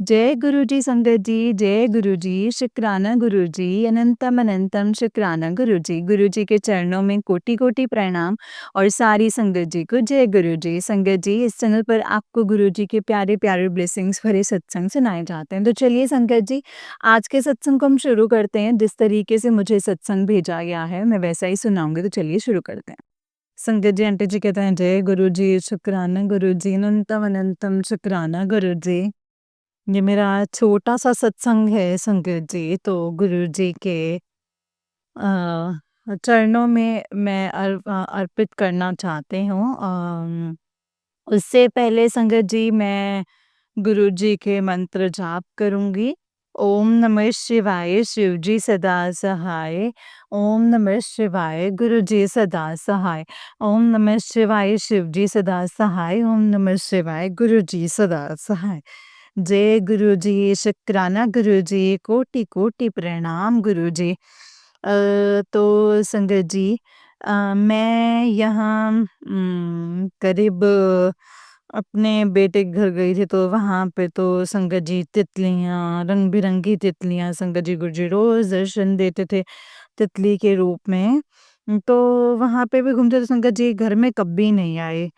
जय गुरु जी संगत जी, जय गुरु जी, शुक्राना गुरु जी, अनंतम अनंतम शुक्राना गुरु जी। गुरु जी के चरणों में कोटि-कोटि प्रणाम और सारी संगत जी को जय गुरु जी। संगत जी, इस चैनल पर आपको गुरु जी के प्यारे-प्यारे ब्लेसिंग्स भरे सत्संग सुनाए जाते हैं। तो चलिए संगत जी, आज के सत्संग को हम शुरू करते हैं। जिस तरीके से मुझे सत्संग भेजा गया है, मैं वैसा ही सुनाऊँगी, तो चलिए शुरू करते हैं। संगत जी, आंटी जी कहते हैं, जय गुरु जी, शुक्राना गुरु जी, अनंतम अनंतम शुक्राना गुरु जी। ये मेरा छोटा-सा सत्संग है संगत जी, तो गुरु जी के चरणों में मैं अर्पित करना चाहती हूँ। उससे पहले संगत जी मैं गुरु जी के मंत्र जाप करूँगी। ओम नमः शिवाय, शिव जी सदा सहाय। ओम नमः शिवाय, गुरु जी सदा सहाय। ओम नमः शिवाय, शिव जी सदा सहाय। ओम नमः शिवाय, गुरु जी सदा सहाय। जय गुरु जी, शुक्राना गुरु जी, कोटि-कोटि प्रणाम गुरु जी। तो संगत जी, मैं यहाँ करीब अपने बेटे के घर गई थी, तो वहाँ पे तो संगत जी तितलियाँ, रंग-बिरंगी तितलियाँ संगत जी गुरुजी रोज़ दर्शन देते थे तितली के रूप में। तो वहाँ पे भी घूमते थे संगत जी, घर में कभी नहीं आए।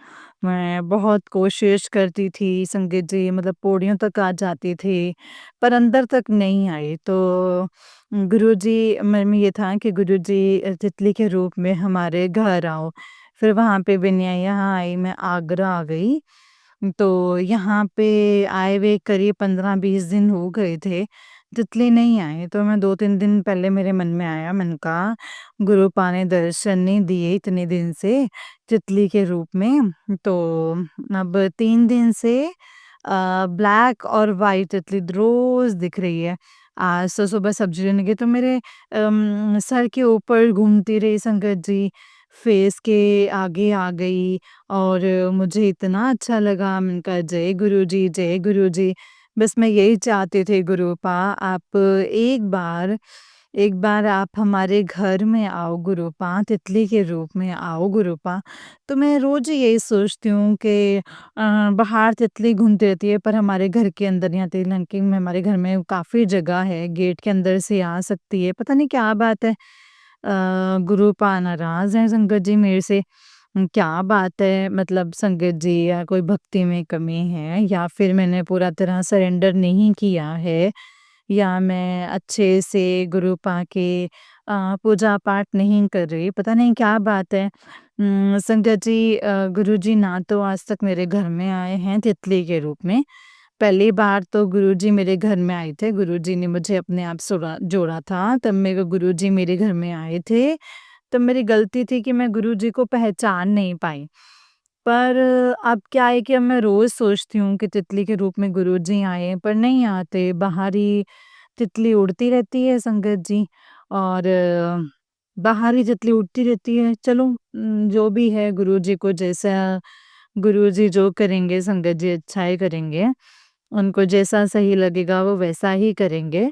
मैं बहुत कोशिश करती थी संगत जी, मतलब पौड़ियों तक आ जाती थी, पर अंदर तक नहीं आई। तो गुरुजी मन में ये था कि गुरुजी तितली के रूप में हमारे घर आओ। फिर वहाँ पे भी नहीं आई, यहाँ आई, मैं आगरा आ गई। तो यहाँ पे आए हुए करीब 15-20 दिन हो गए थे, तितली नहीं आई। तो मैं 2-3 दिन पहले मेरे मन में आया, मैंने कहा गुरुपा ने दर्शन नहीं दिए इतने दिन से तितली के रूप में, तो अब 3 दिन से ब्लैक और व्हाइट तितली रोज़ दिख रही है। आज तो सुबह सब्ज़ी लेने गई तो मेरे सर के ऊपर घूमती रही संगत जी, फेस के आगे आ गई और मुझे इतना अच्छा लगा। मैंने कहा जय गुरुजी, जय गुरुजी। बस मैं यही चाहती थी गुरुपा, आप एक बार आप हमारे घर में आओ गुरुपा, तितली के रूप में आओ गुरुपा। तो मैं रोज़ यही सोचती हूँ कि बाहर तितली घूमती रहती है, पर हमारे घर के अंदर नहीं आती, हालाँकि में हमारे घर में काफ़ी जगह है, गेट के अंदर से आ सकती है। पता नहीं क्या बात है, गुरुपा नाराज़ हैं संगत जी मेरे से। क्या बात है, मतलब संगत जी, या कोई भक्ति में कमी है, या फिर मैंने पूरा तरह सरेंडर नहीं किया है, या मैं अच्छे से गुरुपा के पूजा पाठ नहीं कर रही, पता नहीं क्या बात है। संगत जी, गुरुजी ना तो आज तक मेरे घर में आए हैं तितली के रूप में। पहली बार तो गुरुजी मेरे घर में आए थे, गुरुजी ने मुझे अपने आप सोड़ा जोड़ा था, तब मेरे गुरुजी मेरे घर में आए थे। तब मेरी गलती थी कि मैं गुरुजी को पहचान नहीं पाई। पर अब क्या है कि अब मैं रोज़ सोचती हूँ कि तितली के रूप में गुरुजी आए हैं, पर नहीं आते, बाहर ही तितली उड़ती रहती है संगत जी, और बाहर ही तितली उड़ती रहती है। चलो, जो भी है, गुरुजी को जैसा गुरुजी जो करेंगे संगत जी अच्छा ही करेंगे। उनको जैसा सही लगेगा वो वैसा ही करेंगे।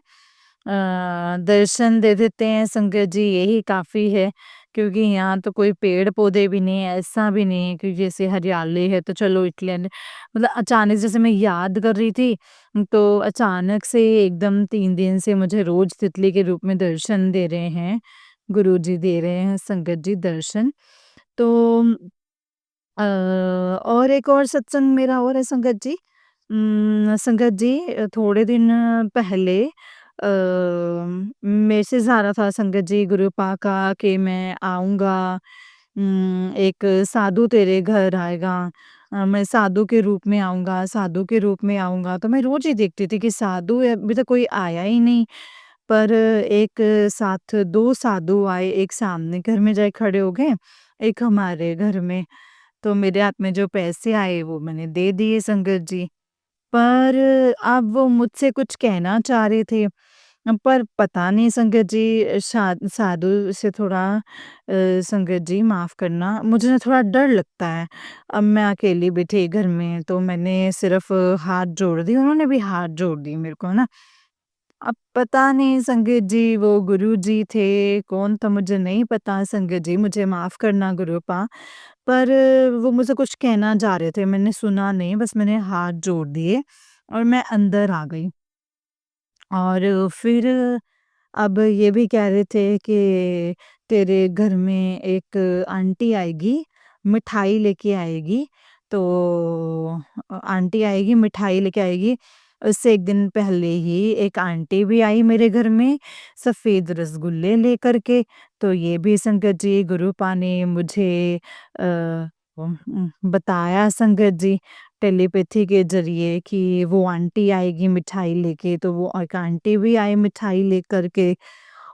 दर्शन दे देते हैं संगत जी, यही काफ़ी है, क्योंकि यहाँ तो कोई पेड़-पौधे भी नहीं है, ऐसा भी नहीं है कि जैसे हरियाली है तो चलो इसलिए मतलब अचानक जैसे मैं याद कर रही थी, तो अचानक से एकदम 3 दिन से मुझे रोज़ तितली के रूप में दर्शन दे रहे हैं, गुरुजी दे रहे हैं संगत जी दर्शन। तो और एक और सत्संग मेरा और है संगत जी। संगत जी, थोड़े दिन पहले मैसेज आ रहा था संगत जी गुरुपा का कि मैं आऊँगा, एक साधु तेरे घर आएगा। मैं साधु के रूप में आऊँगा, साधु के रूप में आऊँगा। तो मैं रोज़ ही देखती थी कि साधु अभी तक कोई आया ही नहीं। पर एक साथ 2 साधु आए, एक सामने घर में जाके खड़े हो गए, एक हमारे घर में। तो मेरे हाथ में जो पैसे आए वो मैंने दे दिए संगत जी। पर अब वो मुझसे कुछ कहना चाह रहे थे, पर पता नहीं संगत जी, साधु से थोड़ा संगत जी माफ़ करना, मुझे ना थोड़ा डर लगता है। अब मैं अकेली भी थी घर में, तो मैंने सिर्फ़ हाथ जोड़ दिए, उन्होंने भी हाथ जोड़ दिए मेरे को ना। अब पता नहीं संगत जी वो गुरुजी थे, कौन था मुझे नहीं पता संगत जी, मुझे माफ़ करना गुरुपा। पर वो मुझसे कुछ कहना चाह रहे थे, मैंने सुना नहीं, बस मैंने हाथ जोड़ दिए। और मैं अंदर आ गई। और फिर अब ये भी कह रहे थे कि तेरे घर में एक आंटी आएगी, मिठाई लेके आएगी। तो आंटी आएगी, मिठाई लेके आएगी। उससे 1 दिन पहले ही एक आंटी भी आई मेरे घर में, सफ़ेद रसगुल्ले लेकर के। तो ये भी संगत जी गुरुपा ने मुझे बताया संगत जी, टेलीपैथी के ज़रिए कि वो आंटी आएगी मिठाई लेके, तो वो एक आंटी भी आई मिठाई लेकर के।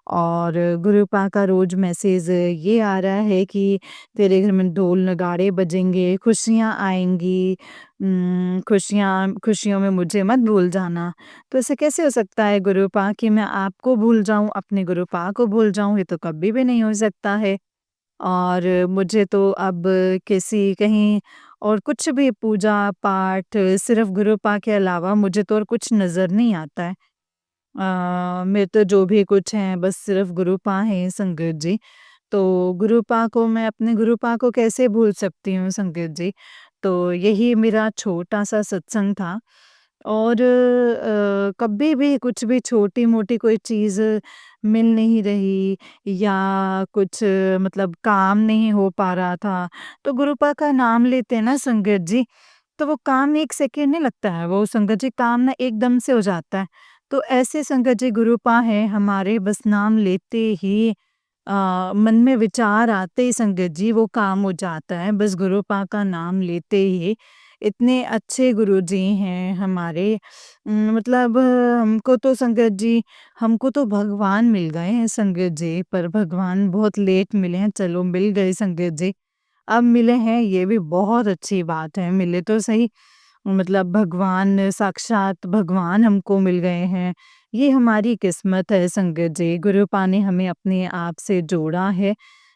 और गुरुपा का रोज़ मैसेज ये आ रहा है कि तेरे घर में ढोल नगाड़े बजेंगे, खुशियाँ आएँगी, खुशियों में मुझे मत भूल जाना। तो ऐसे कैसे हो सकता है गुरुपा कि मैं आपको भूल जाऊँ, अपने गुरुपा को भूल जाऊँ? ये तो कभी भी नहीं हो सकता है। और मुझे तो अब किसी कहीं और कुछ भी पूजा-पाठ सिर्फ़ गुरुपा के अलावा मुझे तो और कुछ नज़र नहीं आता है। मेरे तो जो भी कुछ है बस सिर्फ़ गुरुपा हैं संगत जी। तो गुरुपा को मैं अपने गुरुपा को कैसे भूल सकती हूँ संगत जी? तो यही मेरा छोटा-सा सत्संग था। और कभी भी कुछ भी छोटी-मोटी कोई चीज़ मिल नहीं रही या कुछ मतलब काम नहीं हो पा रहा था, तो गुरुपा का नाम लेते हैं ना संगत जी, तो वो काम 1 सेकंड नहीं लगता है, वो संगत जी काम ना एकदम से हो जाता है। तो ऐसे संगत जी गुरुपा हैं हमारे, बस नाम लेते ही मन में विचार आते ही संगत जी वो काम हो जाता है, बस गुरुपा का नाम लेते ही। इतने अच्छे गुरुजी हैं हमारे। मतलब हमको तो संगत जी हमको तो भगवान मिल गए हैं संगत जी, पर भगवान बहुत लेट मिले हैं, चलो मिल गए संगत जी। अब मिले हैं ये भी बहुत अच्छी बात है, मिले तो सही, मतलब भगवान साक्षात भगवान हमको मिल गए हैं। ये हमारी किस्मत है संगत जी, गुरुपा ने हमें अपने आप से जोड़ा है।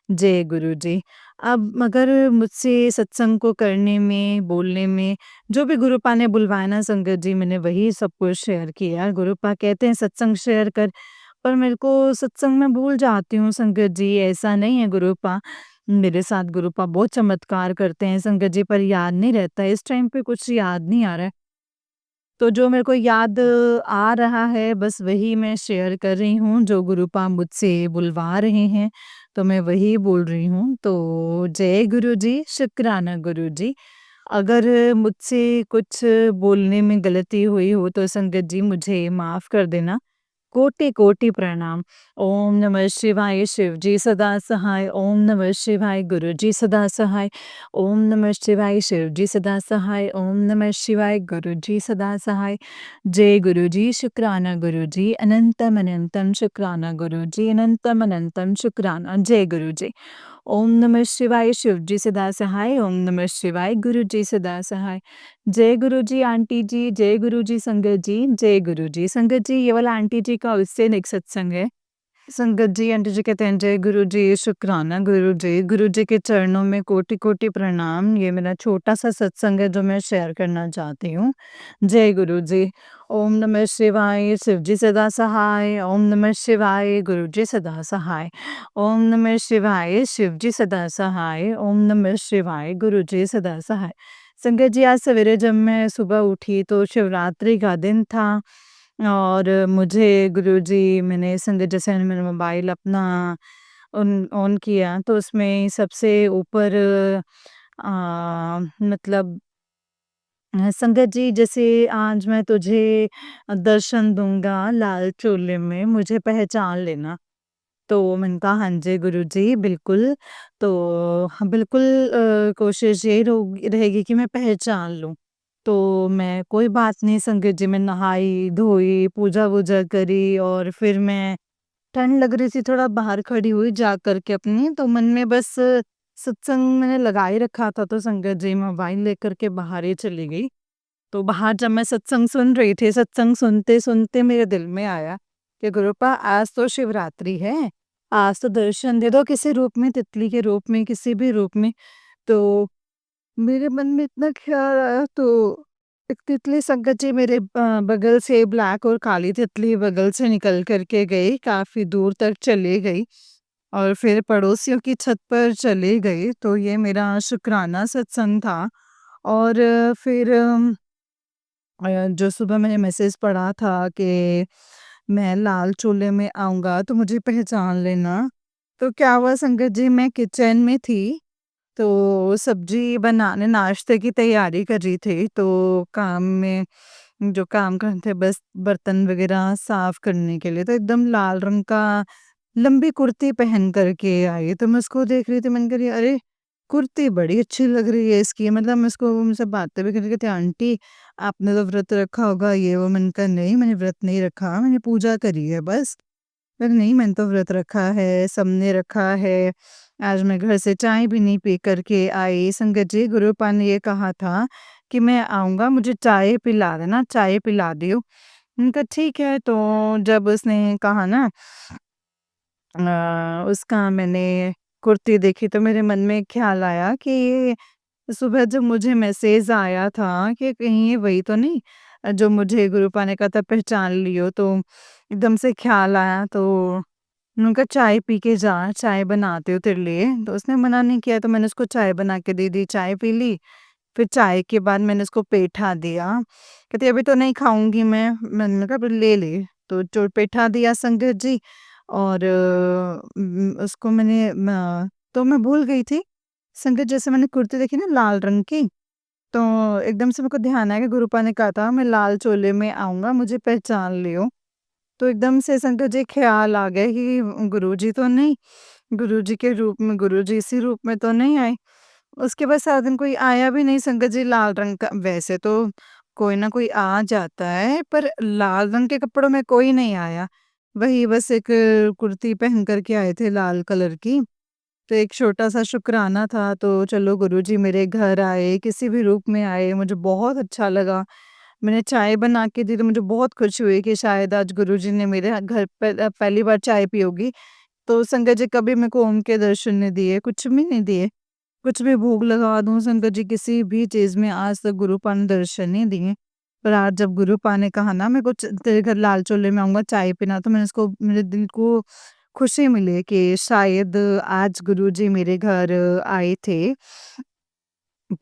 जय गुरु जी। अब अगर मुझसे सत्संग को करने में, बोलने में, जो भी गुरुपा ने बुलवाया ना संगत जी, मैंने वही सब कुछ शेयर किया। गुरुपा कहते हैं सत्संग शेयर कर, पर मेरे को सत्संग में भूल जाती हूँ संगत जी, ऐसा नहीं है गुरुपा। मेरे साथ गुरुपा बहुत चमत्कार करते हैं संगत जी, पर याद नहीं रहता है, इस टाइम पे कुछ याद नहीं आ रहा है। तो जो मेरे को याद आ रहा है बस वही मैं शेयर कर रही हूँ, जो गुरुपा मुझसे बुलवा रहे हैं, तो मैं वही बोल रही हूँ। तो जय गुरु जी, शुक्राना गुरु जी। अगर मुझसे कुछ बोलने में गलती हुई हो तो संगत जी मुझे माफ़ कर देना। कोटि-कोटि प्रणाम। ओम नमः शिवाय शिव जी सदा सहाय, ओम नमः शिवाय गुरु जी सदा सहाय, ओम नमः शिवाय शिव जी सदा सहाय, ओम नमः शिवाय गुरु जी सदा सहाय। जय गुरु जी, शुक्राना गुरु जी, अनंतम अनंतम शुक्राना गुरु जी, अनंतम अनंतम शुक्राना। जय गुरु जी। ओम नमः शिवाय शिव जी सदा सहाय, ओम नमः शिवाय गुरु जी सदा सहाय। जय गुरु जी आंटी जी, जय गुरु जी संगत जी, जय गुरु जी संगत जी। ये वाला आंटी जी का उससे नेक सत्संग है। संगत जी आंटी जी कहते हैं जय गुरु जी, शुक्राना गुरु जी के चरणों में कोटि-कोटि प्रणाम। ये मेरा छोटा-सा सत्संग है जो मैं शेयर करना चाहती हूँ। जय गुरु जी। ओम नमः शिवाय शिव जी सदा सहाय, ओम नमः शिवाय गुरु जी सदा सहाय, ओम नमः शिवाय शिव जी सदा सहाय, ओम नमः शिवाय गुरु जी सदा सहाय। संगत जी आज सवेरे जब मैं सुबह उठी तो शिवरात्रि का दिन था और मुझे गुरुजी मैंने संगत जैसे मैंने मोबाइल अपना ऑन ऑन किया तो उसमें सबसे ऊपर मतलब संगत जी जैसे आज मैं तुझे दर्शन दूँगा लाल चोले में मुझे पहचान लेना। तो मैंने कहा हाँ जी गुरुजी बिल्कुल। तो हाँ, बिल्कुल कोशिश यही रहेगी कि मैं पहचान लूँ। तो मैं कोई बात नहीं संगत जी मैं नहाई-धोई, पूजा-वूजा करी और फिर मैं ठंड लग रही थी थोड़ा बाहर खड़ी हुई जा कर के अपनी तो मन में बस सत्संग मैंने लगा ही रखा था तो संगत जी मोबाइल लेकर के बाहर ही चली गई। तो बाहर जब मैं सत्संग सुन रही थी, सत्संग सुनते-सुनते मेरे दिल में आया कि गुरुपा आज तो शिवरात्रि है, आज तो दर्शन दे दो किसी रूप में, तितली के रूप में, किसी भी रूप में। तो मेरे मन में इतना ख़्याल आया तो एक तितली संगत जी मेरे बगल से ब्लैक और काली तितली बगल से निकल कर के गई, काफ़ी दूर तक चली गई और फिर पड़ोसियों की छत पर चली गई। तो ये मेरा शुक्राना सत्संग था और फिर जो सुबह मैंने मैसेज पढ़ा था कि मैं लाल चोले में आऊँगा तो मुझे पहचान लेना। तो क्या हुआ संगत जी, मैं किचन में थी, तो सब्ज़ी बनाने नाश्ते की तैयारी कर रही थी, तो काम में जो काम करते हैं बस बर्तन वग़ैरह साफ़ करने के लिए, तो एकदम लाल रंग का लंबी कुर्ती पहन कर के आई। तो मैं उसको देख रही थी, मैंने कहा, "अरे! कुर्ती बड़ी अच्छी लग रही है इसकी।" मतलब मैं उसको उनसे बातें भी कर रही थी, "आंटी आपने तो व्रत रखा होगा ये वो।" मैंने कहा, "नहीं, मैंने व्रत नहीं रखा, मैंने पूजा करी है बस।" नहीं, मैंने तो व्रत रखा है, सबने रखा है। आज मैं घर से चाय भी नहीं पी कर के आई। संगत जी, गुरुपा ने ये कहा था कि मैं आऊँगा, मुझे चाय पिला देना, चाय पिला दियो। मैंने कहा ठीक है, तो जब उसने कहा ना उसका मैंने कुर्ती देखी तो मेरे मन में एक ख़्याल आया कि ये सुबह जब मुझे मैसेज आया था कि कहीं ये वही तो नहीं जो मुझे गुरुपा ने कहा था पहचान लियो, तो एकदम से ख़्याल आया, तो उन्होंने कहा चाय पी के जा, चाय बनाती हूँ तेरे लिए। तो उसने मना नहीं किया, तो मैंने उसको चाय बना के दे दी, चाय पी ली। फिर चाय के बाद मैंने उसको पेठा दिया। कहती अभी तो नहीं खाऊँगी मैं। मैंने कहा ले ले। तो जो पेठा दिया संगत जी, और उसको मैंने तो मैं भूल गई थी। संगत जैसे मैंने कुर्ती देखी ना लाल रंग की, तो एकदम से मेरे को ध्यान आया कि गुरुपा ने कहा था मैं लाल चोले में आऊँगा, मुझे पहचान लियो। तो एकदम से संगत जी ख़्याल आ गया कि गुरुजी तो नहीं, गुरुजी के रूप में गुरुजी इसी रूप में तो नहीं आए। उसके बाद सारा दिन कोई आया भी नहीं संगत जी लाल रंग का, वैसे तो कोई ना कोई आ जाता है, पर लाल रंग के कपड़ों में कोई नहीं आया। वही बस एक कुर्ती पहन कर के आए थे लाल कलर की। तो एक छोटा-सा शुकराना था, तो चलो गुरुजी मेरे घर आए, किसी भी रूप में आए, मुझे बहुत अच्छा लगा। मैंने चाय बना के दी तो मुझे बहुत खुशी हुई कि शायद आज गुरुजी ने मेरे घर पे पहली बार चाय पी होगी। तो संगत जी कभी मेरे को उनके दर्शन नहीं दिए, कुछ भी नहीं दिए। कुछ भी भोग लगा दूँ संगत जी किसी भी चीज़ में आज तक गुरुपा ने दर्शन नहीं दिए। पर आज जब गुरुपा ने कहा ना मेरे को तेरे घर लाल चोले में आऊँगा चाय पीना, तो मैंने उसको मेरे दिल को खुशी मिली कि शायद आज गुरुजी मेरे घर आए थे।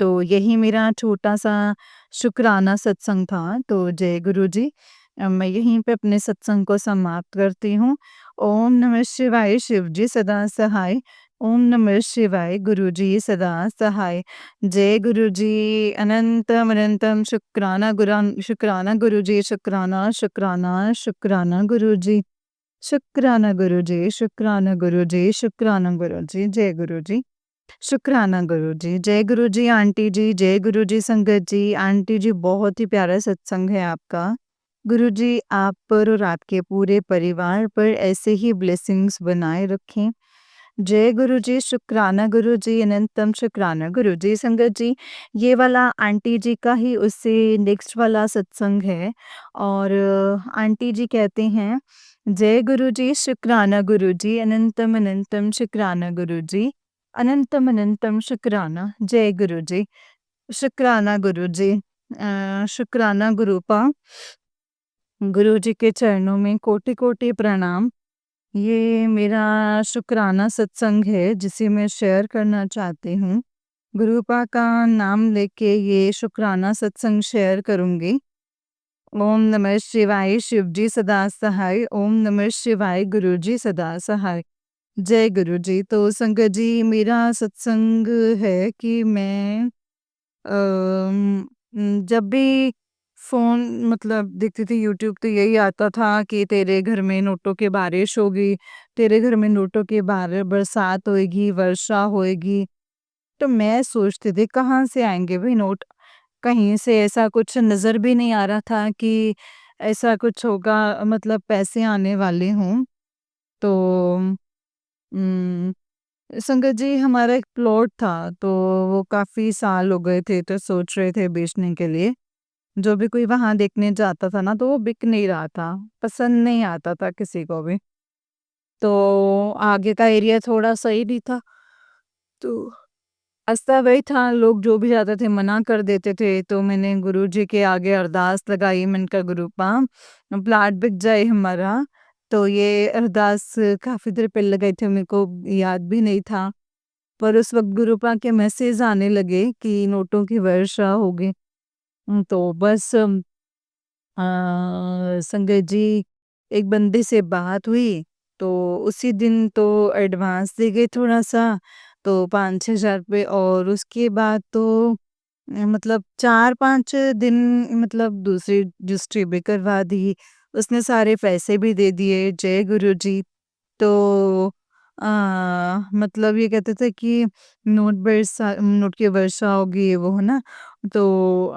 तो यही मेरा छोटा-सा शुकराना सत्संग था। तो जय गुरुजी। मैं यहीं पे अपने सत्संग को समाप्त करती हूँ। ओम नमः शिवाय, शिव जी सदा सहाय। ओम नमः शिवाय, गुरुजी सदा सहाय। जय गुरुजी, अनंतम अनंतम शुक्राना गुरुजी, शुक्राना, शुक्राना, शुक्राना गुरुजी। शुक्राना गुरुजी, शुक्राना गुरुजी, शुक्राना गुरुजी। जय गुरुजी। शुक्राना गुरुजी। जय गुरुजी आंटी जी, जय गुरुजी संगत जी। आंटी जी बहुत ही प्यारा सत्संग है आपका। गुरुजी आप पर और आपके पूरे परिवार पर ऐसे ही ब्लेसिंग्स बनाए रखें। जय गुरुजी, शुक्राना गुरुजी, अनंतम शुक्राना गुरुजी। संगत जी, ये वाला आंटी जी का ही उससे नेक्स्ट वाला सत्संग है, और आंटी जी कहते हैं, जय गुरुजी, शुक्राना गुरुजी, अनंतम अनंतम शुक्राना गुरुजी, अनंतम अनंतम शुक्राना। जय गुरुजी, शुक्राना गुरुजी। शुक्राना गुरुपा, गुरुजी के चरणों में कोटि-कोटि प्रणाम। ये मेरा शुक्राना सत्संग है जिसे मैं शेयर करना चाहती हूँ। गुरुपा का नाम लेके ये शुक्राना सत्संग शेयर करूँगी। ओम नमः शिवाय, शिवजी सदा सहाय। ओम नमः शिवाय, गुरुजी सदा सहाय। जय गुरुजी। तो संगत जी मेरा सत्संग है कि मैं जब भी फ़ोन मतलब देखती थी यूट्यूब, तो यही आता था कि तेरे घर में नोटों की बारिश होगी, तेरे घर में नोटों की बरसात होएगी, वर्षा होएगी। तो मैं सोचती थी कहाँ से आएँगे भई नोट? कहीं से ऐसा कुछ नज़र भी नहीं आ रहा था कि ऐसा कुछ होगा, मतलब पैसे आने वाले हों। तो उम संगत जी हमारा एक प्लॉट था, तो वो काफ़ी साल हो गए थे, तो सोच रहे थे बेचने के लिए। जो भी कोई वहाँ देखने जाता था ना, तो वो बिक नहीं रहा था, पसंद नहीं आता था किसी को भी। तो आगे का एरिया थोड़ा सही भी था, तो रास्ता वही था, लोग जो भी जाते थे मना कर देते थे, तो मैंने गुरुजी के आगे अरदास लगाई, मैंने कहा गुरुपा प्लॉट बिक जाए हमारा। तो ये अरदास काफ़ी देर पहले लगाई थी, मेरे को याद भी नहीं था। पर उस वक़्त गुरुपा के मैसेज आने लगे कि नोटों की वर्षा होगी। तो बस संगत जी, एक बंदे से बात हुई, तो उसी दिन तो एडवांस दे गए थोड़ा-सा, तो 5-6 हज़ार रुपए, और उसके बाद तो मतलब 4-5 दिन मतलब दूसरी रजिस्ट्री भी करवा दी। उसने सारे पैसे भी दे दिए, जय गुरुजी। तो अ, मतलब ये कहते थे कि नोट की वर्षा होगी, ये वो, है ना? तो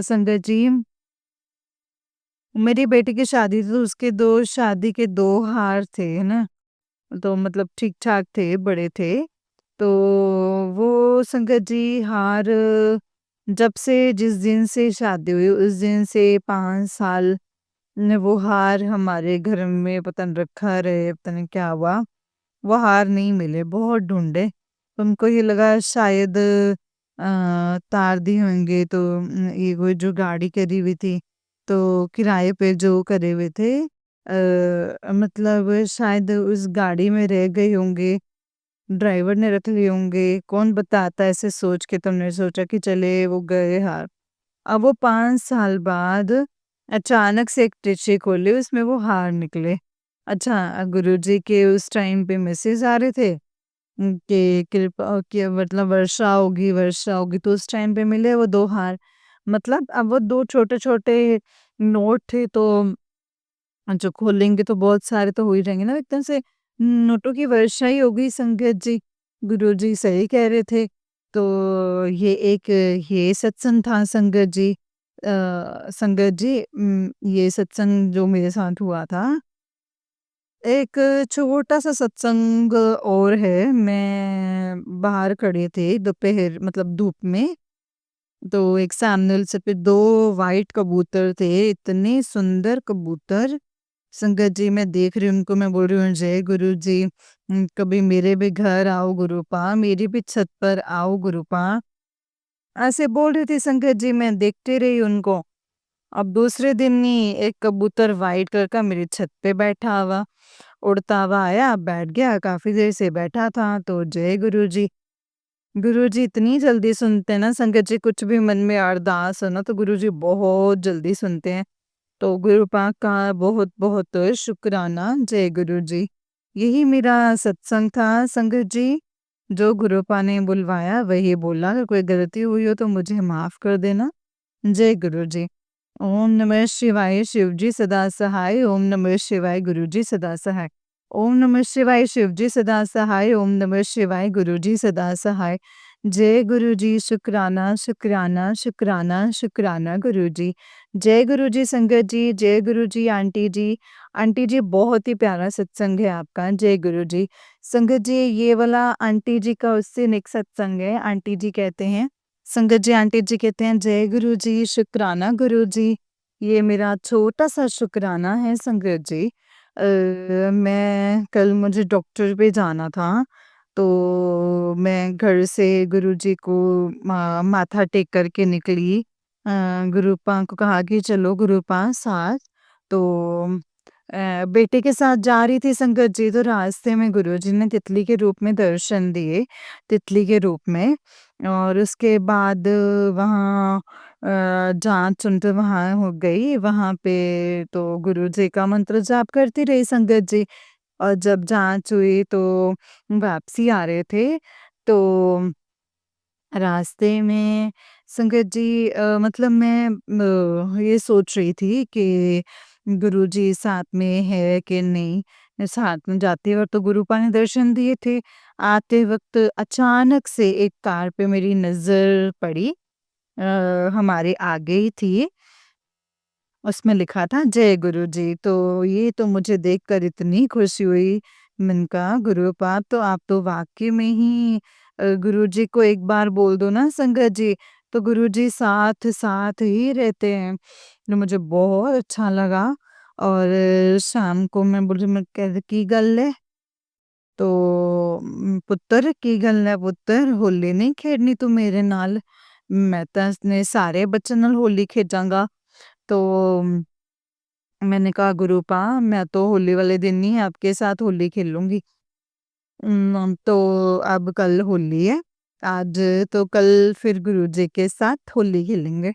संगत जी, मेरी बेटी की शादी थी, तो उसके 2 शादी के 2 हार थे, है ना? तो मतलब ठीक-ठाक थे, बड़े थे। तो वो संगत जी हार, जब से जिस दिन से शादी हुई उस दिन से 5 साल ने वो हार हमारे घर में पता नहीं रखा रहे, पता नहीं क्या हुआ। वो हार नहीं मिले, बहुत ढूँढे। उनको ये लगा शायद तार दिए होंगे, तो ये वो जो गाड़ी करी हुई थी, तो किराए पे जो करे हुए थे, मतलब शायद उस गाड़ी में रह गए होंगे, ड्राइवर ने रख लिए होंगे, कौन बताता, ऐसे सोच के तुमने सोचा कि चले वो गए हार। अब वो 5 साल बाद अचानक से एक टिच्ची खोली, उसमें वो हार निकले। अच्छा, गुरुजी के उस टाइम पे मैसेज आ रहे थे कि कृपा कि मतलब वर्षा होगी, तो उस टाइम पे मिले वो 2 हार। मतलब अब वो 2 छोटे-छोटे नोट थे, तो जो खोलेंगे तो बहुत सारे तो हो ही जाएँगे ना, एकदम से नोटों की वर्षा ही हो गई संगत जी। गुरुजी सही कह रहे थे। तो ये एक ये सत्संग था संगत जी। संगत जी, ये सत्संग जो मेरे साथ हुआ था, एक छोटा-सा सत्संग और है। मैं बाहर खड़े थे दोपहर, मतलब धूप में, तो एक सामने से पे 2 व्हाइट कबूतर थे, इतने सुंदर कबूतर। संगत जी, मैं देख रही हूँ उनको, मैं बोल रही हूँ जय गुरु जी, कभी मेरे भी घर आओ गुरुपा, मेरी भी छत पर आओ गुरुपा। ऐसे बोल रही थी संगत जी, मैं देखते रही उनको। अब दूसरे दिन ही एक कबूतर व्हाइट कलर का मेरी छत पे बैठा हुआ, उड़ता हुआ आया, बैठ गया, काफ़ी देर से बैठा था, तो जय गुरुजी। गुरुजी इतनी जल्दी सुनते हैं ना संगत जी, कुछ भी मन में अरदास हो ना, तो गुरुजी बहुत जल्दी सुनते हैं। तो गुरु पाक का बहुत-बहुत शुक्राना, जय गुरुजी। यही मेरा सत्संग था संगत जी, जो गुरुपा ने बुलवाया वही बोला, अगर कोई गलती हुई हो तो मुझे माफ़ कर देना। जय गुरुजी। ओम नमः शिवाय, शिवजी सदा सहाय, ओम नमः शिवाय, गुरुजी सदा सहाय। ओम नमः शिवाय, शिवजी सदा सहाय, ओम नमः शिवाय, गुरुजी सदा सहाय। जय गुरुजी, शुक्राना, शुक्राना, शुक्राना, शुक्राना गुरुजी। जय गुरुजी संगत जी, जय गुरुजी आंटी जी। आंटी जी, बहुत ही प्यारा सत्संग है आपका, जय गुरुजी। संगत जी, ये वाला आंटी जी का उससे नेक्स्ट सत्संग है, आंटी जी कहते हैं। संगत जी, आंटी जी कहते हैं जय गुरुजी, शुक्राना गुरुजी। ये मेरा छोटा-सा शुक्राना है संगत जी। मैं कल मुझे डॉक्टर पे जाना था, तो मैं घर से गुरुजी को माथा टेक करके निकली। गुरुपा को कहा कि चलो गुरुपा साथ, तो बेटे के साथ जा रही थी संगत जी, तो रास्ते में गुरुजी ने तितली के रूप में दर्शन दिए, तितली के रूप में। और उसके बाद वहाँ जाँच उनके वहाँ हो गई, वहाँ पे तो गुरुजी का मंत्र जाप करती रही संगत जी। और जब जाँच हुई तो वापसी आ रहे थे, तो रास्ते में संगत जी, मतलब मैं ये सोच रही थी कि गुरुजी साथ में है कि नहीं। साथ में जाते वक़्त तो गुरुपा ने दर्शन दिए थे। आते वक़्त अचानक से एक कार पे मेरी नज़र पड़ी, हमारे आगे ही थी। उसमें लिखा था जय गुरुजी, तो ये तो मुझे देखकर इतनी खुशी हुई। मैंने कहा गुरुपा, तो आप तो वाक़ई में ही गुरुजी को एक बार बोल दो ना संगत जी, तो गुरुजी साथ-साथ ही रहते हैं। तो मुझे बहुत अच्छा लगा। और शाम को मैं बोली, मैं कह की गल है? तो पुत्तर की गल है पुत्तर, होली नहीं खेडनी तू मेरे नाल? मैं तो इसने सारे बच्चों नाल होली खेडांगा। तो मैंने कहा गुरुपा, मैं तो होली वाले दिन ही आपके साथ होली खेलूँगी। तो अब कल होली है, आज तो कल फिर गुरुजी के साथ होली खेलेंगे।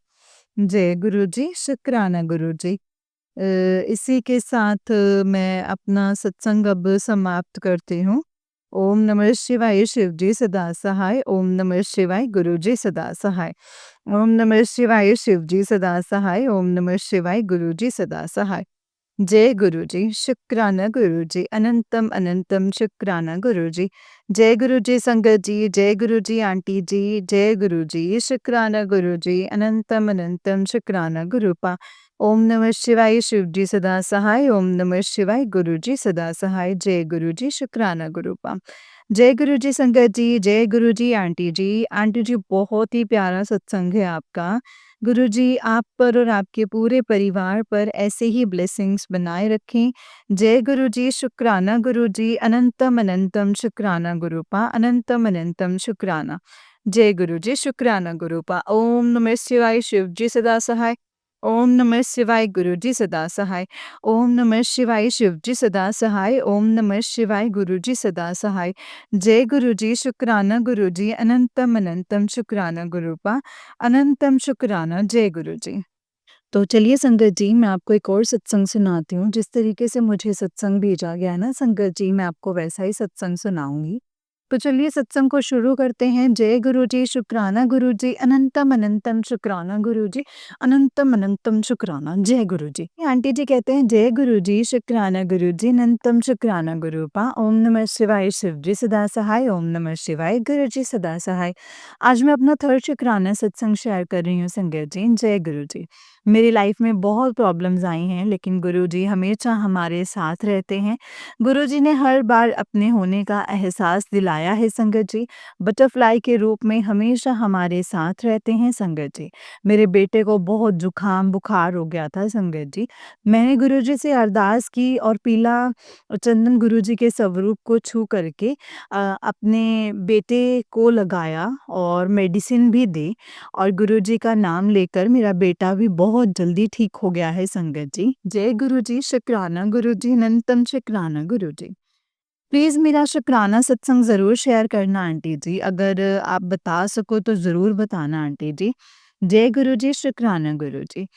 जय गुरुजी, शुक्राना गुरुजी। इसी के साथ मैं अपना सत्संग अब समाप्त करती हूँ। ओम नमः शिवाय शिव जी सदा सहाय, ओम नमः शिवाय गुरु जी सदा सहाय। ओम नमः शिवाय शिव जी सदा सहाय, ओम नमः शिवाय गुरु जी सदा सहाय। जय गुरु जी, शुक्राना गुरु जी, अनंतम अनंतम शुक्राना गुरु जी। जय गुरु जी संगत जी, जय गुरु जी आंटी जी, जय गुरु जी, शुक्राना गुरु जी, अनंतम अनंतम शुक्राना गुरुपा। ओम नमः शिवाय शिव जी सदा सहाय, ओम नमः शिवाय गुरु जी सदा सहाय। जय गुरु जी, शुक्राना गुरुपा। जय गुरु जी संगत जी, जय गुरु जी आंटी जी। आंटी जी बहुत ही प्यारा सत्संग है आपका। गुरु जी आप पर और आपके पूरे परिवार पर ऐसे ही ब्लेसिंग्स बनाए रखें। जय गुरु जी, शुक्राना गुरु जी, अनंतम अनंतम शुक्राना गुरुपा, अनंतम अनंतम शुक्राना। जय गुरु जी, शुक्राना गुरुपा। ओम नमः शिवाय शिव जी सदा सहाय। ओम नमः शिवाय गुरु जी सदा सहाय। ओम नमः शिवाय शिव जी सदा सहाय। ओम नमः शिवाय गुरु जी सदा सहाय। जय गुरु जी, शुक्राना गुरु जी, अनंतम अनंतम शुक्राना गुरुपा, अनंतम शुक्राना। जय गुरु जी। तो चलिए संगत जी, मैं आपको एक और सत्संग सुनाती हूँ। जिस तरीके से मुझे सत्संग भेजा गया है ना संगत जी, मैं आपको वैसा ही सत्संग सुनाऊँगी। तो चलिए सत्संग को शुरू करते हैं। जय गुरु जी, शुक्राना गुरु जी, अनंतम अनंतम शुक्राना गुरु जी, अनंतम अनंतम शुक्राना। जय गुरु जी। आंटी जी कहते हैं जय गुरु जी, शुक्राना गुरु जी, अनंतम शुक्राना गुरुपा। ओम नमः शिवाय शिव जी सदा सहाय, ओम नमः शिवाय गुरु जी सदा सहाय। आज मैं अपना थर्ड शुक्राना सत्संग शेयर कर रही हूँ संगत जी। जय गुरु जी। मेरी लाइफ में बहुत प्रॉब्लम्स आई हैं, लेकिन गुरुजी हमेशा हमारे साथ रहते हैं। गुरुजी ने हर बार अपने होने का एहसास दिलाया है संगत जी। बटरफ्लाई के रूप में हमेशा हमारे साथ रहते हैं संगत जी। मेरे बेटे को बहुत जुकाम बुखार हो गया था संगत जी। मैंने गुरुजी से अरदास की और पीला चंदन गुरुजी के स्वरूप को छू करके अपने बेटे को लगाया और मेडिसिन भी दी और गुरुजी का नाम लेकर मेरा बेटा भी बहुत जल्दी ठीक हो गया है संगत जी। जय गुरुजी, शुक्राना गुरुजी, अनंतम शुक्राना गुरुजी। प्लीज़ मेरा शुक्राना सत्संग ज़रूर शेयर करना आंटी जी। अगर आप बता सको तो ज़रूर बताना आंटी जी। जय गुरुजी, शुक्राना गुरुजी।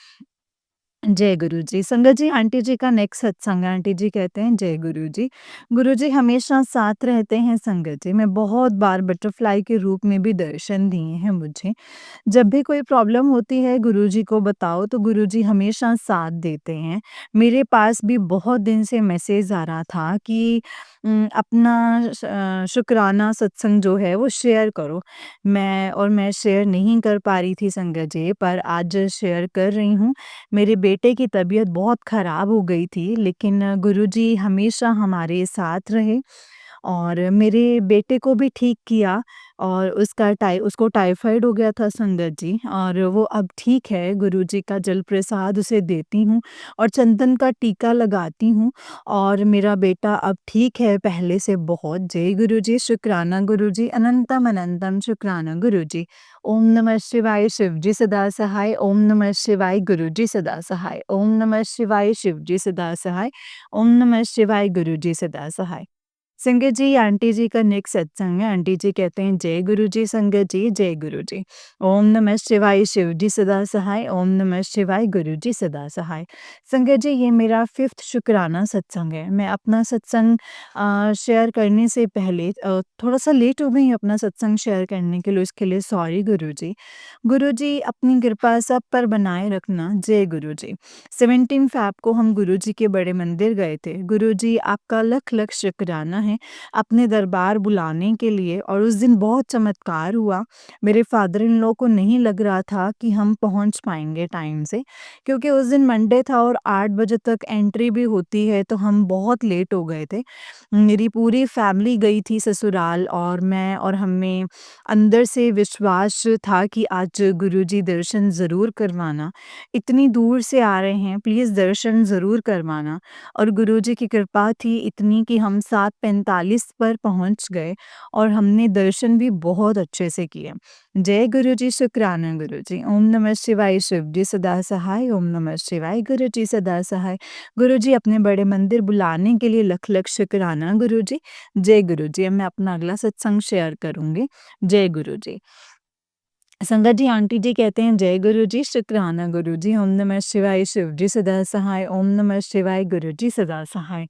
जय गुरु जी। संगत जी, आंटी जी का नेक्स्ट सत्संग है। आंटी जी कहते हैं जय गुरु जी। गुरु जी हमेशा साथ रहते हैं संगत जी। मैं बहुत बार बटरफ्लाई के रूप में भी दर्शन दिए हैं मुझे। जब भी कोई प्रॉब्लम होती है गुरुजी को बताओ तो गुरुजी हमेशा साथ देते हैं। मेरे पास भी बहुत दिन से मैसेज आ रहा था कि अपना शुक्राना सत्संग जो है वो शेयर करो। मैं शेयर नहीं कर पा रही थी संगत जी, पर आज शेयर कर रही हूँ। मेरे बेटे की तबीयत बहुत ख़राब हो गई थी, लेकिन गुरुजी हमेशा हमारे साथ रहे और मेरे बेटे को भी ठीक किया और उसको टाइफाइड हो गया था संगत जी और वो अब ठीक है। गुरुजी का जल प्रसाद उसे देती हूँ और चंदन का टीका लगाती हूँ और मेरा बेटा अब ठीक है पहले से बहुत। जय गुरुजी, शुक्राना गुरुजी, अनंतम अनंतम शुक्राना गुरुजी। ओम नमः शिवाय शिव जी सदा सहाय, ओम नमः शिवाय गुरु जी सदा सहाय, ओम नमः शिवाय शिव जी सदा सहाय, ओम नमः शिवाय गुरु जी सदा सहाय। संगत जी, आंटी जी का नेक्स्ट सत्संग है। आंटी जी कहते हैं जय गुरु जी संगत जी, जय गुरु जी। ओम नमः शिवाय शिव जी सदा सहाय, ओम नमः शिवाय गुरु जी सदा सहाय। संगत जी, ये मेरा 5th शुक्राना सत्संग है। मैं अपना सत्संग शेयर करने से पहले थोड़ा-सा लेट हो गई हूँ अपना सत्संग शेयर करने के लिए, उसके लिए सॉरी गुरु जी। गुरु जी अपनी कृपा सब पर बनाए रखना। जय गुरु जी। 17 फ़ैब को हम गुरु जी के बड़े मंदिर गए थे। गुरु जी आपका लख-लख शुक्राना है अपने दरबार बुलाने के लिए और उस दिन बहुत चमत्कार हुआ। मेरे फादर इन लॉ को नहीं लग रहा था कि हम पहुँच पाएँगे टाइम से, क्योंकि उस दिन मंडे था और 8 बजे तक एंट्री भी होती है, तो हम बहुत लेट हो गए थे। मेरी पूरी फैमिली गई थी ससुराल और मैं और हमें अंदर से विश्वास था कि आज गुरुजी दर्शन ज़रूर करवाना। इतनी दूर से आ रहे हैं, प्लीज़ दर्शन ज़रूर करवाना। और गुरुजी की कृपा थी इतनी कि हम 7:45 पर पहुँच गए और हमने दर्शन भी बहुत अच्छे से किए। जय गुरुजी, शुक्राना गुरुजी। ओम नमः शिवाय शिव जी सदा सहाय, ओम नमः शिवाय गुरु जी सदा सहाय। गुरुजी अपने बड़े मंदिर बुलाने के लिए लख-लख शुक्राना गुरुजी। जय गुरुजी। अब मैं अपना अगला सत्संग शेयर करूँगी। जय गुरुजी। संगत जी, आंटी जी कहते हैं जय गुरु जी, शुक्राना गुरु जी, ओम नमः शिवाय, शिव जी सदा सहाय, ओम नमः शिवाय, गुरु जी सदा सहाय।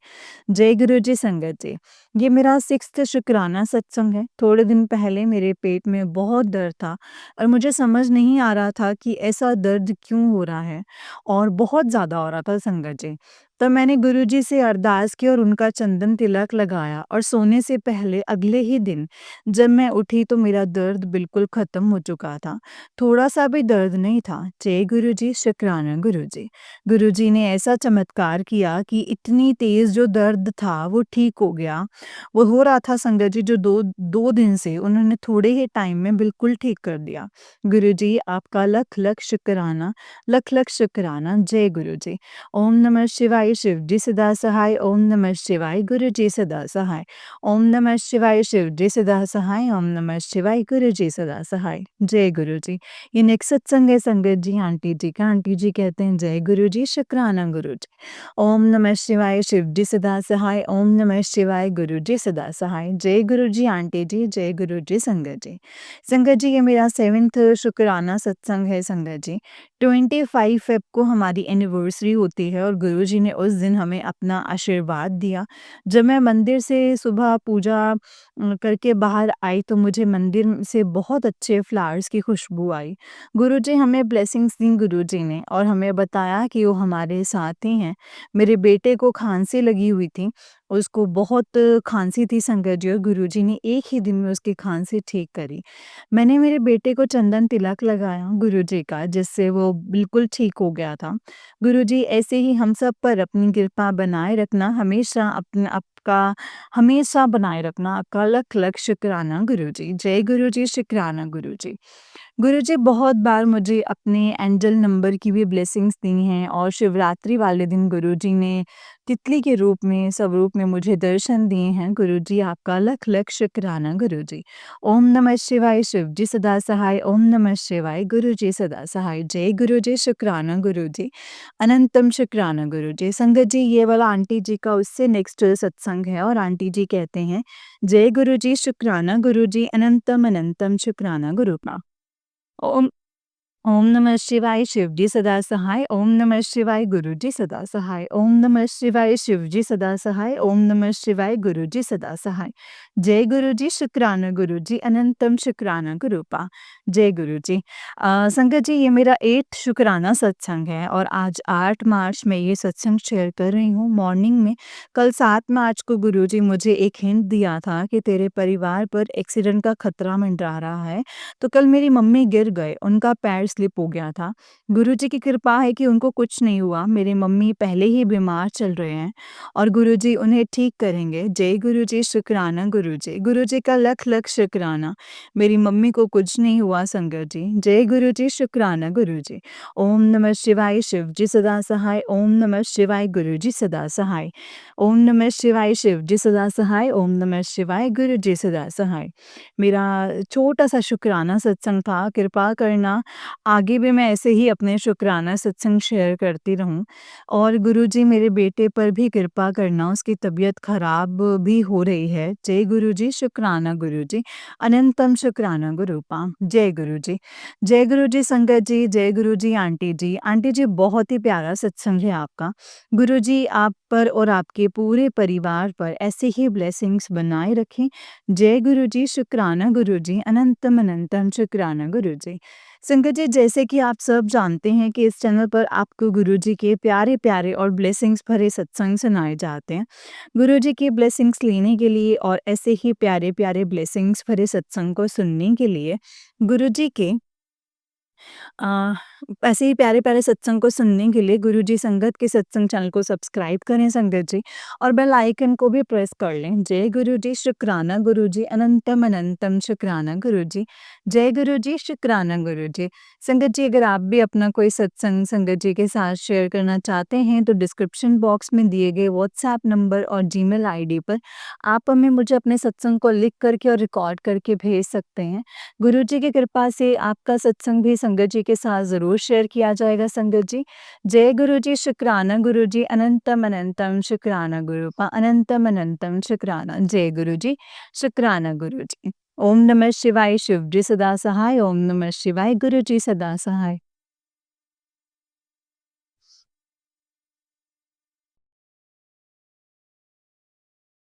जय गुरु जी संगत जी। ये मेरा 6th शुक्राना सत्संग है। थोड़े दिन पहले मेरे पेट में बहुत दर्द था और मुझे समझ नहीं आ रहा था कि ऐसा दर्द क्यों हो रहा है और बहुत ज़्यादा हो रहा था संगत जी। तब मैंने गुरुजी से अरदास की और उनका चंदन तिलक लगाया और सोने से पहले अगले ही दिन जब मैं उठी तो मेरा दर्द बिल्कुल ख़त्म हो चुका था। थोड़ा-सा भी दर्द नहीं था। जय गुरुजी, शुक्राना गुरुजी। गुरुजी ने ऐसा चमत्कार किया कि इतनी तेज़ जो दर्द था वो ठीक हो गया। वो हो रहा था संगत जी जो 2 दिन से उन्होंने थोड़े ही टाइम में बिल्कुल ठीक कर दिया। गुरुजी आपका लख-लख शुक्राना, लख-लख शुक्राना। जय गुरुजी। ओम नमः शिवाय, शिव जी सदा सहाय, ओम नमः शिवाय, गुरु जी सदा सहाय। ओम नमः शिवाय, शिव जी सदा सहाय, ओम नमः शिवाय, गुरु जी सदा सहाय। जय गुरु जी। ये नेक्स्ट सत्संग है संगत जी आंटी जी का। आंटी जी कहते हैं जय गुरु जी, शुक्राना गुरु जी। ओम नमः शिवाय, शिव जी सदा सहाय, ओम नमः शिवाय, गुरु जी सदा सहाय। जय गुरु जी आंटी जी, जय गुरु जी संगत जी। संगत जी ये मेरा 7th शुक्राना सत्संग है संगत जी। 25 फ़ेब को हमारी एनिवर्सरी होती है और गुरुजी ने उस दिन हमें अपना आशीर्वाद दिया। जब मैं मंदिर से सुबह पूजा करके बाहर आई तो मुझे मंदिर से बहुत अच्छे फ्लावर्स की खुशबू आई। गुरुजी हमें ब्लेसिंग्स दी गुरुजी ने और हमें बताया कि वो हमारे साथ ही हैं। मेरे बेटे को खाँसी लगी हुई थी, उसको बहुत खाँसी थी संगत जी और गुरुजी ने एक ही दिन में उसकी खाँसी ठीक करी। मैंने मेरे बेटे को चंदन तिलक लगाया गुरुजी का जिससे वो बिल्कुल ठीक हो गया था। गुरुजी ऐसे ही हम सब पर अपनी कृपा बनाए रखना, हमेशा अपना आपका हमेशा बनाए रखना। आपका लख-लख शुक्राना गुरुजी। जय गुरुजी, शुक्राना गुरुजी। गुरुजी बहुत बार मुझे अपने एंजल नंबर की भी ब्लेसिंग्स दी हैं और शिवरात्रि वाले दिन गुरुजी ने तितली के रूप में, स्वरूप में मुझे दर्शन दिए हैं। गुरुजी आपका लख-लख शुक्राना गुरुजी। ओम नमः शिवाय, शिव जी सदा सहाय, ओम नमः शिवाय, गुरु जी सदा सहाय। जय गुरु जी, शुक्राना गुरु जी, अनंतम शुक्राना गुरु जी। संगत जी ये वाला आंटी जी का उससे नेक्स्ट सत्संग है और आंटी जी कहते हैं जय गुरु जी, शुक्राना गुरु जी, अनंतम अनंतम शुक्राना गुरु का। ओम ओम नमः शिवाय, शिव जी सदा सहाय, ओम नमः शिवाय, गुरु जी सदा सहाय, ओम नमः शिवाय, शिव जी सदा सहाय, ओम नमः शिवाय, गुरु जी सदा सहाय। जय गुरु जी, शुक्राना गुरु जी, अनंतम शुक्राना गुरुपा। जय गुरु जी। संगत जी ये मेरा 8th शुक्राना सत्संग है और आज 8 मार्च मैं ये सत्संग शेयर कर रही हूँ मॉर्निंग में। कल 7 मार्च को गुरुजी मुझे एक हिंट दिया था कि तेरे परिवार पर एक्सीडेंट का खतरा मंडरा रहा है। तो कल मेरी मम्मी गिर गए, उनका पैर स्लिप हो गया था। गुरुजी की कृपा है कि उनको कुछ नहीं हुआ। मेरी मम्मी पहले ही बीमार चल रहे हैं और गुरुजी उन्हें ठीक करेंगे। जय गुरुजी, शुक्राना गुरुजी। गुरुजी का लख-लख शुक्राना। मेरी मम्मी को कुछ नहीं हुआ संगत जी। जय गुरुजी, शुक्राना गुरुजी। ओम नमः शिवाय, शिव जी सदा सहाय, ओम नमः शिवाय, गुरुजी सदा सहाय। ओम नमः शिवाय, शिव जी सदा सहाय, ओम नमः शिवाय, गुरुजी सदा सहाय। मेरा छोटा-सा शुक्राना सत्संग था, कृपा करना आगे भी मैं ऐसे ही अपने शुक्राना सत्संग शेयर करती रहूँ और गुरुजी मेरे बेटे पर भी कृपा करना, उसकी तबीयत खराब भी हो रही है। जय गुरुजी, शुक्राना गुरुजी, अनंतम शुक्राना गुरुपा। जय गुरुजी। जय गुरुजी संगत जी, जय गुरुजी आंटी जी। आंटी जी बहुत ही प्यारा सत्संग है आपका। गुरुजी आप पर और आपके पूरे परिवार पर ऐसे ही ब्लेसिंग्स बनाए रखें। जय गुरु जी, शुक्राना गुरु जी, अनंतम अनंतम शुक्राना गुरु जी। संगत जी जैसे कि आप सब जानते हैं कि इस चैनल पर आपको गुरु जी के प्यारे-प्यारे और ब्लेसिंग्स भरे सत्संग सुनाए जाते हैं। गुरु जी की ब्लेसिंग्स लेने के लिए और ऐसे ही प्यारे-प्यारे ब्लेसिंग्स भरे सत्संग को सुनने के लिए गुरु जी के अ, ऐसे ही प्यारे-प्यारे सत्संग को सुनने के लिए गुरुजी संगत के सत्संग चैनल को सब्सक्राइब करें संगत जी और बेल आइकन को भी प्रेस कर लें। जय गुरुजी, शुक्राना गुरुजी, अनंतम अनंतम शुक्राना गुरुजी। जय गुरुजी, शुक्राना गुरुजी। संगत जी अगर आप भी अपना कोई सत्संग संगत जी के साथ शेयर करना चाहते हैं तो डिस्क्रिप्शन बॉक्स में दिए गए व्हाट्सएप नंबर और जीमेल आईडी पर आप हमें मुझे अपने सत्संग को लिख करके और रिकॉर्ड करके भेज सकते हैं। गुरु जी की कृपा से आपका सत्संग भी संगत जी के साथ ज़रूर शेयर किया जाएगा संगत जी। जय गुरु जी, शुक्राना गुरु जी, अनंतम अनंतम शुक्राना गुरुपा, अनंतम अनंतम शुक्राना। जय गुरु जी, शुक्राना गुरु जी। ओम नमः शिवाय शिव जी सदा सहाय, ओम नमः शिवाय गुरु जी सदा सहाय।